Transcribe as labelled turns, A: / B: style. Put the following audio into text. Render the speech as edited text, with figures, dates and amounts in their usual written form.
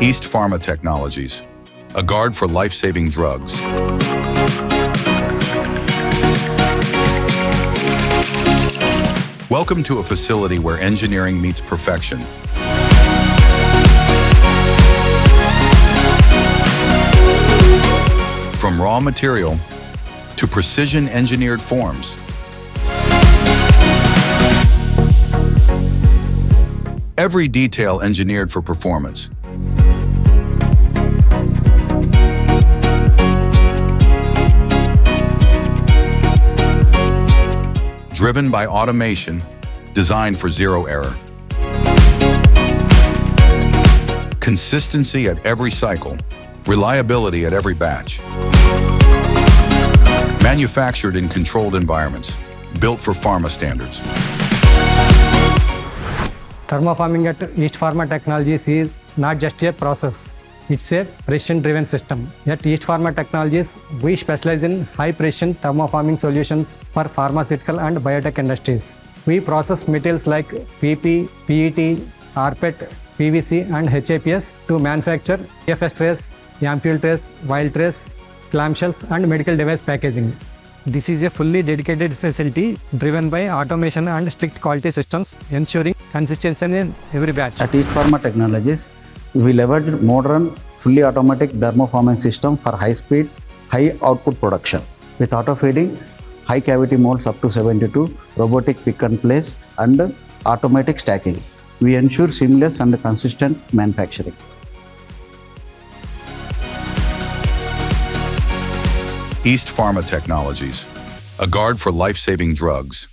A: East Pharma Technologies, a guard for life-saving drugs. Welcome to a facility where engineering meets perfection. From raw material to precision-engineered forms. Every detail engineered for performance. Driven by automation, designed for zero error. Consistency at every cycle, reliability at every batch. Manufactured in controlled environments, built for pharma standards.
B: Thermoforming at East Pharma Technologies is not just a process, it's a precision-driven system. At East Pharma Technologies, we specialize in high-precision thermoforming solutions for pharmaceutical and biotech industries. We process materials like PP, PET, RPET, PVC and HAPS to manufacture PFS trays, Ampoule trays, Vial trays, Clamshells and medical device packaging. This is a fully dedicated facility driven by automation and strict quality systems, ensuring consistency in every batch.
C: At East Pharma Technologies, we leveraged modern, fully automatic thermoforming system for high-speed, high-output production. With auto-feeding, high cavity molds up to 72, robotic pick and place, and automatic stacking. We ensure seamless and consistent manufacturing.
A: East Pharma Technologies, a guard for life-saving drugs.